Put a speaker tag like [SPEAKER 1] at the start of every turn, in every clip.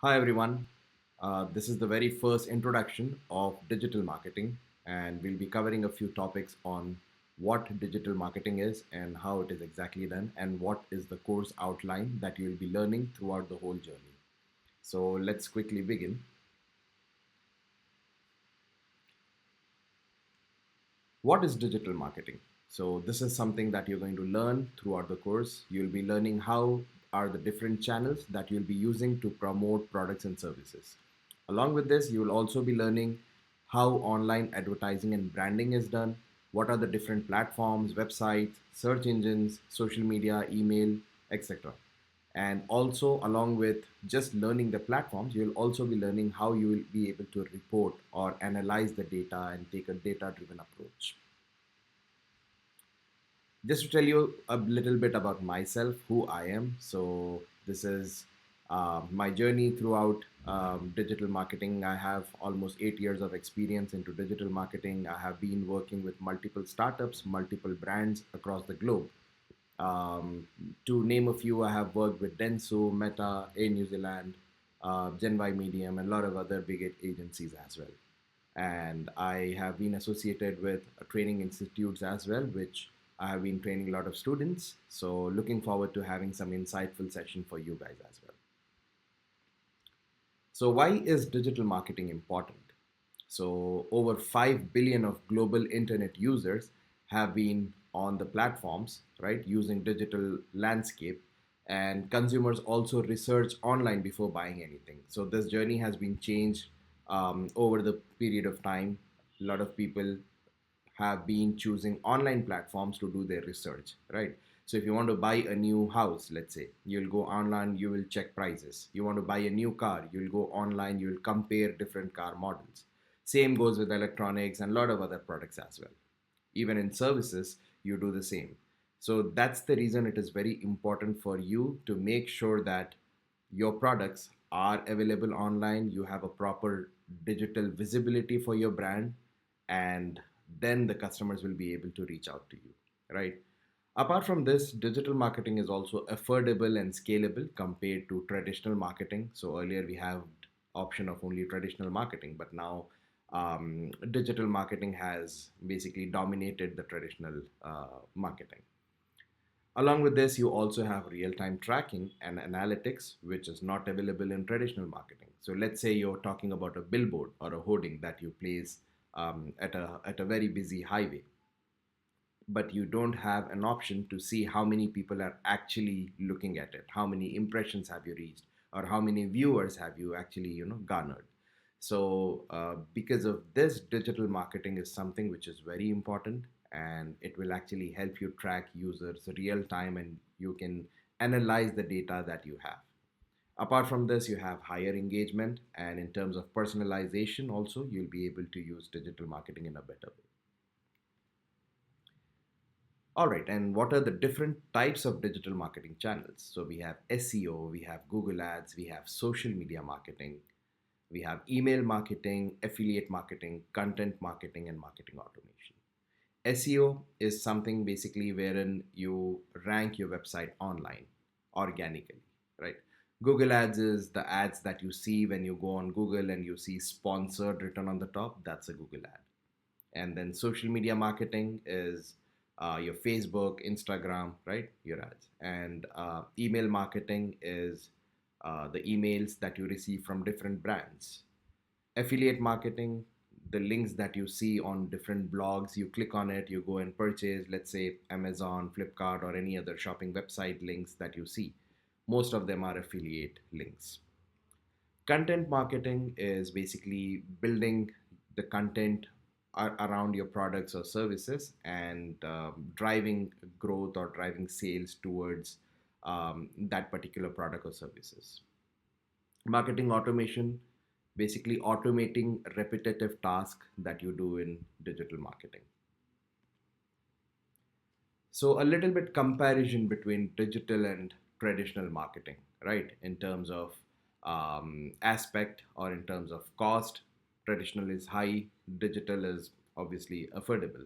[SPEAKER 1] Hi everyone. This is the very first introduction of digital marketing, and we'll be covering a few topics on what digital marketing is and how it is exactly done, and what is the course outline that you'll be learning throughout the whole journey. So let's quickly begin. What is digital marketing? So this is something that you're going to learn throughout the course. You'll be learning how are the different channels that you'll be using to promote products and services. Along with this, you will also be learning how online advertising and branding is done, what are the different platforms, websites, search engines, social media, email, etc. And also, along with just learning the platforms, you'll also be learning how you will be able to report or analyze the data and take a data driven approach. Just to tell you a little bit about myself, who I am. So, this is my journey throughout digital marketing. I have almost 8 years of experience into digital marketing. I have been working with multiple startups, multiple brands across the globe. Um, to name a few, I have worked with Dentsu, Meta, Air New Zealand, GenY Medium, and a lot of other big agencies as well. And I have been associated with training institutes as well, which I have been training a lot of students. So looking forward to having some insightful session for you guys as well. So why is digital marketing important? So over 5 billion of global internet users have been on the platforms, right, using digital landscape, and consumers also research online before buying anything. So this journey has been changed over the period of time. A lot of people have been choosing online platforms to do their research, right? So if you want to buy a new house, let's say, you'll go online, you will check prices. You want to buy a new car, you'll go online, you'll compare different car models. Same goes with electronics and a lot of other products as well. Even in services, you do the same. So that's the reason it is very important for you to make sure that your products are available online, you have a proper digital visibility for your brand, and then the customers will be able to reach out to you, right? Apart from this, digital marketing is also affordable and scalable compared to traditional marketing. So earlier we have option of only traditional marketing, but now digital marketing has basically dominated the traditional marketing. Along with this, you also have real-time tracking and analytics, which is not available in traditional marketing. So let's say you're talking about a billboard or a hoarding that you place at a very busy highway, but you don't have an option to see how many people are actually looking at it, how many impressions have you reached, or how many viewers have you actually garnered. So because of this, digital marketing is something which is very important, and it will actually help you track users real time, and you can analyze the data that you have. Apart from this, you have higher engagement, and in terms of personalization also, you'll be able to use digital marketing in a better way. All right, and what are the different types of digital marketing channels? So we have SEO, we have Google Ads, we have social media marketing, we have email marketing, affiliate marketing, content marketing, and marketing automation. SEO is something basically wherein you rank your website online organically, right? Google Ads is the ads that you see when you go on Google and you see sponsored written on the top. That's a Google ad. And then social media marketing is your Facebook, Instagram, right? Your ads. And email marketing is the emails that you receive from different brands. Affiliate marketing, the links that you see on different blogs, you click on it, you go and purchase, let's say Amazon, Flipkart, or any other shopping website links that you see. Most of them are affiliate links. Content marketing is basically building the content around your products or services, and driving growth or driving sales towards that particular product or services. Marketing automation, basically automating repetitive tasks that you do in digital marketing. So a little bit comparison between digital and traditional marketing, right? In terms of aspect or in terms of cost, traditional is high, digital is obviously affordable.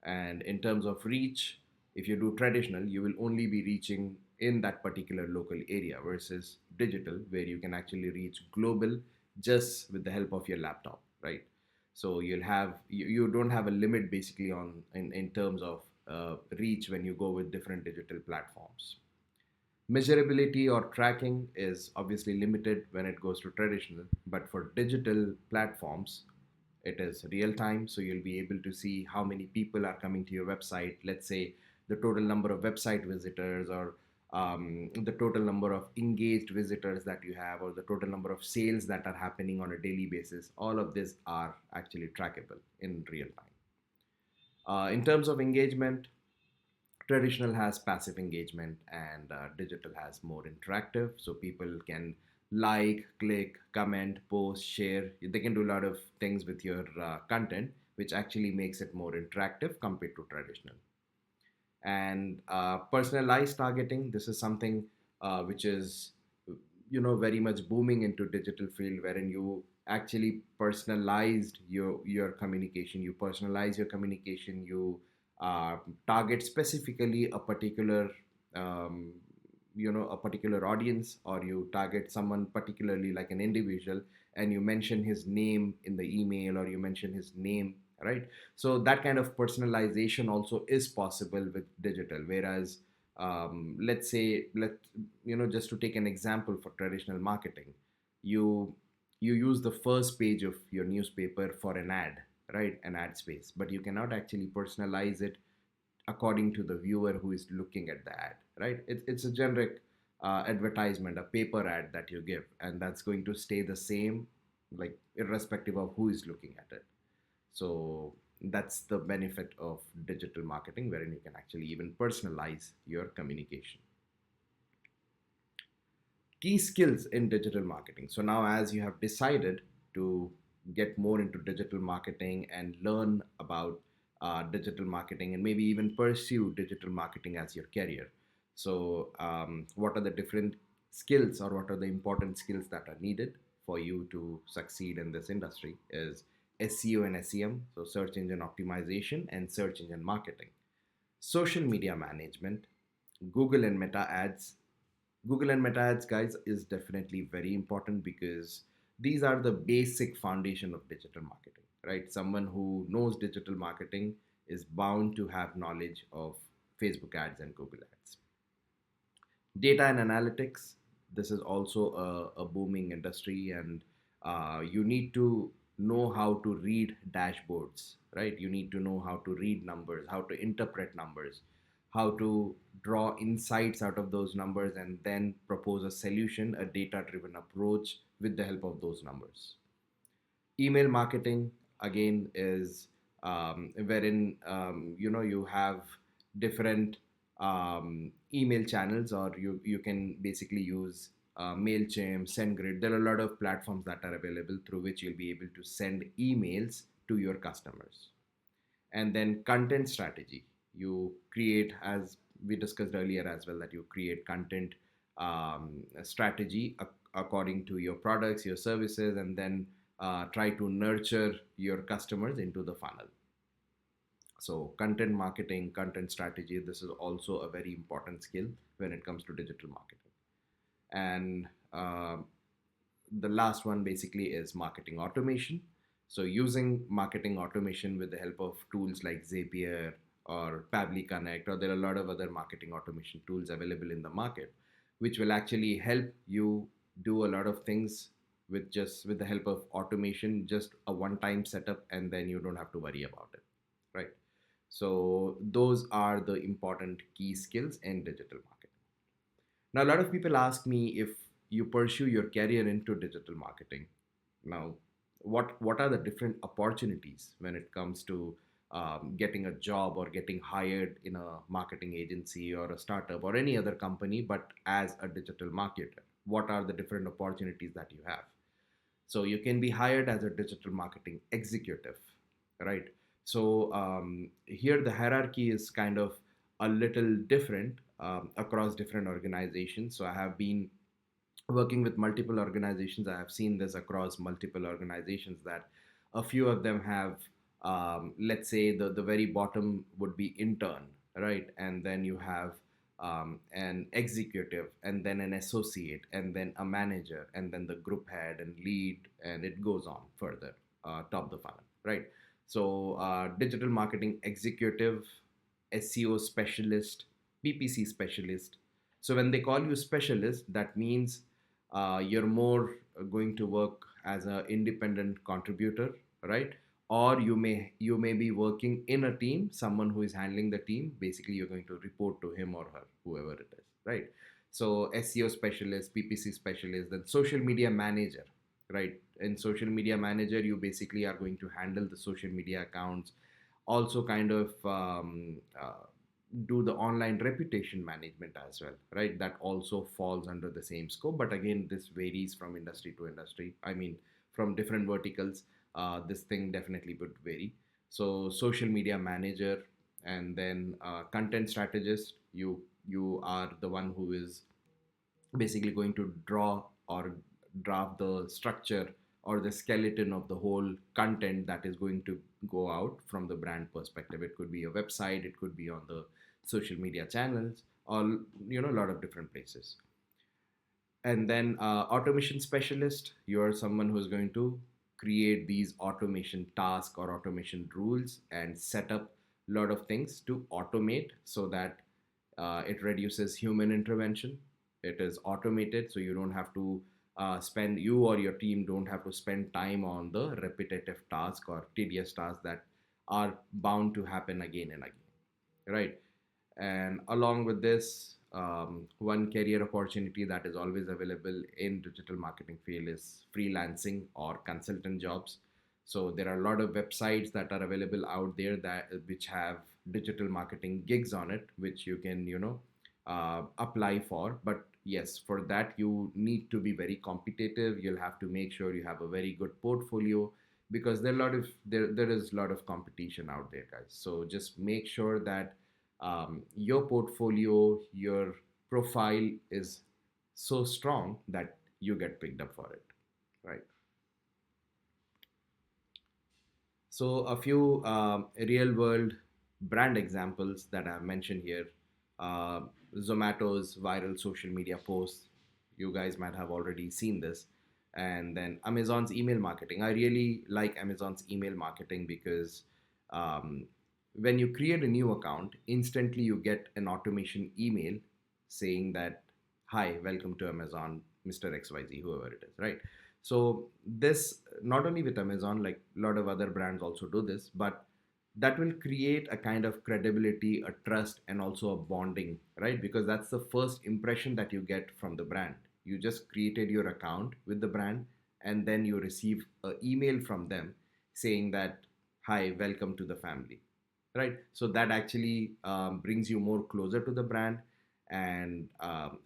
[SPEAKER 1] And in terms of reach, if you do traditional, you will only be reaching in that particular local area versus digital, where you can actually reach global just with the help of your laptop, right? So you don't have a limit basically in terms of reach when you go with different digital platforms. Measurability or tracking is obviously limited when it goes to traditional, but for digital platforms, it is real time. So you'll be able to see how many people are coming to your website. Let's say the total number of website visitors, or the total number of engaged visitors that you have, or the total number of sales that are happening on a daily basis. All of this are actually trackable in real time. In terms of engagement, traditional has passive engagement, and digital has more interactive, so people can like, click, comment, post, share. They can do a lot of things with your content, which actually makes it more interactive compared to traditional. And personalized targeting, this is something which is very much booming into digital field, wherein you actually personalized your communication, you uh, target specifically a particular um, a particular audience, or you target someone particularly like an individual, and you mention his name in the email, or you mention his name, right? So that kind of personalization also is possible with digital, whereas let's say, just to take an example, for traditional marketing, you you use the first page of your newspaper for an ad, right? An ad space, but you cannot actually personalize it according to the viewer who is looking at the ad, right? It's a generic advertisement, a paper ad that you give, and that's going to stay the same, like irrespective of who is looking at it. So that's the benefit of digital marketing, wherein you can actually even personalize your communication. Key skills in digital marketing. So now, as you have decided to get more into digital marketing and learn about digital marketing, and maybe even pursue digital marketing as your career, so what are the different skills, or what are the important skills that are needed for you to succeed in this industry? Is SEO and SEM, so search engine optimization and search engine marketing, social media management, Google and Meta ads. Google and Meta ads, guys, is definitely very important, because these are the basic foundation of digital marketing, right? Someone who knows digital marketing is bound to have knowledge of Facebook ads and Google ads. Data and analytics, this is also a booming industry, and you need to know how to read dashboards, right? You need to know how to read numbers, how to interpret numbers, how to draw insights out of those numbers, and then propose a solution, a data driven approach with the help of those numbers. Email marketing, again, is wherein you have different email channels, or you can basically use Mailchimp, SendGrid. There are a lot of platforms that are available through which you'll be able to send emails to your customers. And then content strategy, you create, as we discussed earlier as well, that you create content strategy according to your products, your services, and then try to nurture your customers into the funnel. So content marketing, content strategy, this is also a very important skill when it comes to digital marketing. And the last one basically is marketing automation. So using marketing automation with the help of tools like Zapier or Pably Connect, or there are a lot of other marketing automation tools available in the market, which will actually help you do a lot of things with the help of automation, just a one-time setup, and then you don't have to worry about it, right? So those are the important key skills in digital marketing. Now, a lot of people ask me, if you pursue your career into digital marketing, now what are the different opportunities when it comes to getting a job or getting hired in a marketing agency or a startup or any other company, but as a digital marketer? What are the different opportunities that you have? So you can be hired as a digital marketing executive, right? So here the hierarchy is kind of a little different across different organizations. So I have been working with multiple organizations. I have seen this across multiple organizations, that a few of them have, let's say, the very bottom would be intern, right? And then you have an executive, and then an associate, and then a manager, and then the group head and lead, and it goes on further, top the funnel, right? So, digital marketing executive, SEO specialist, PPC specialist. So, when they call you specialist, that means you're more going to work as an independent contributor, right? Or you may be working in a team, someone who is handling the team. Basically, you're going to report to him or her, whoever it is, right? So SEO specialist, PPC specialist, then social media manager, right? In social media manager, you basically are going to handle the social media accounts, also kind of do the online reputation management as well, right? That also falls under the same scope, but again, this varies from industry to industry. I mean, from different verticals, this thing definitely would vary. So social media manager, and then content strategist. You are the one who is basically going to draw or draft the structure or the skeleton of the whole content that is going to go out from the brand perspective. It could be a website, it could be on the social media channels, or a lot of different places. And then automation specialist, you're someone who's going to create these automation tasks or automation rules and set up a lot of things to automate, so that it reduces human intervention. It is automated, so you don't have to spend you or your team don't have to spend time on the repetitive task or tedious tasks that are bound to happen again and again, right? And along with this, one career opportunity that is always available in digital marketing field is freelancing or consultant jobs. So there are a lot of websites that are available out there that which have digital marketing gigs on it, which you can apply for. But yes, for that you need to be very competitive. You'll have to make sure you have a very good portfolio, because there is a lot of competition out there, guys. So just make sure that your portfolio, your profile is so strong that you get picked up for it, right? So a few real world brand examples that I've mentioned here. Uh, Zomato's viral social media posts. You guys might have already seen this. And then Amazon's email marketing. I really like Amazon's email marketing because um, when you create a new account, instantly you get an automation email saying that, "Hi, welcome to Amazon, Mr. XYZ," whoever it is, right? So this, not only with Amazon, like a lot of other brands also do this, but that will create a kind of credibility, a trust, and also a bonding, right? Because that's the first impression that you get from the brand. You just created your account with the brand, and then you receive an email from them saying that, "Hi, welcome to the family," right? So that actually brings you more closer to the brand, and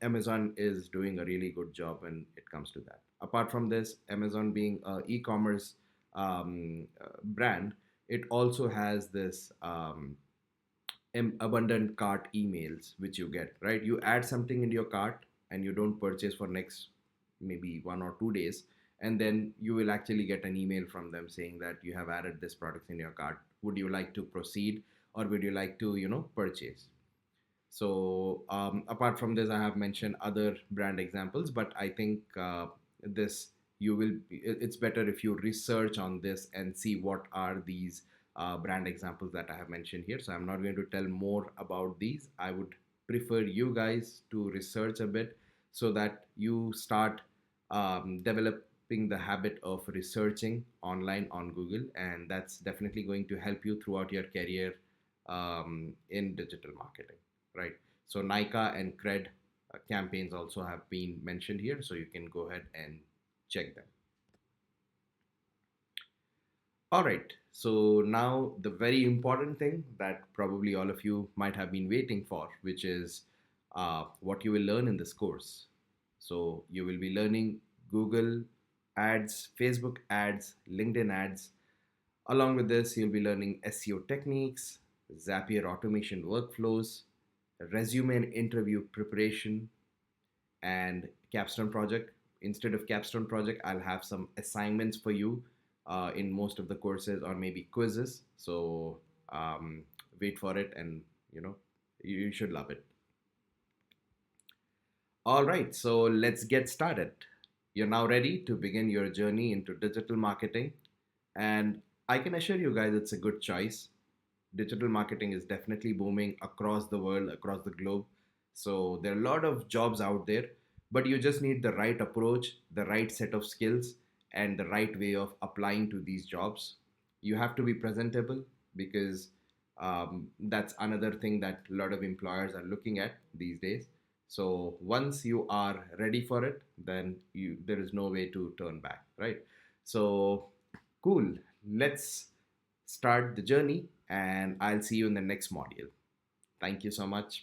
[SPEAKER 1] Amazon is doing a really good job when it comes to that. Apart from this, Amazon being a e-commerce brand, it also has this abundant cart emails which you get, right? You add something into your cart and you don't purchase for next maybe 1 or 2 days, and then you will actually get an email from them saying that you have added this product in your cart. Would you like to proceed, or would you like to purchase? So apart from this, I have mentioned other brand examples, but I think this you will. It's better if you research on this and see what are these brand examples that I have mentioned here. So I'm not going to tell more about these. I would prefer you guys to research a bit so that you start developing the habit of researching online on Google, and that's definitely going to help you throughout your career in digital marketing, right? So Nika and Cred campaigns also have been mentioned here, so you can go ahead and check them. All right, so now the very important thing that probably all of you might have been waiting for, which is what you will learn in this course. So you will be learning Google ads, Facebook ads, LinkedIn ads. Along with this, you'll be learning SEO techniques, Zapier automation workflows, resume and interview preparation, and capstone project. Instead of capstone project, I'll have some assignments for you in most of the courses, or maybe quizzes. So wait for it, and you should love it. All right, so let's get started. You're now ready to begin your journey into digital marketing, and I can assure you guys it's a good choice. Digital marketing is definitely booming across the world, across the globe. So there are a lot of jobs out there, but you just need the right approach, the right set of skills, and the right way of applying to these jobs. You have to be presentable because that's another thing that a lot of employers are looking at these days. So once you are ready for it, then there is no way to turn back, right? So cool. Let's start the journey, and I'll see you in the next module. Thank you so much.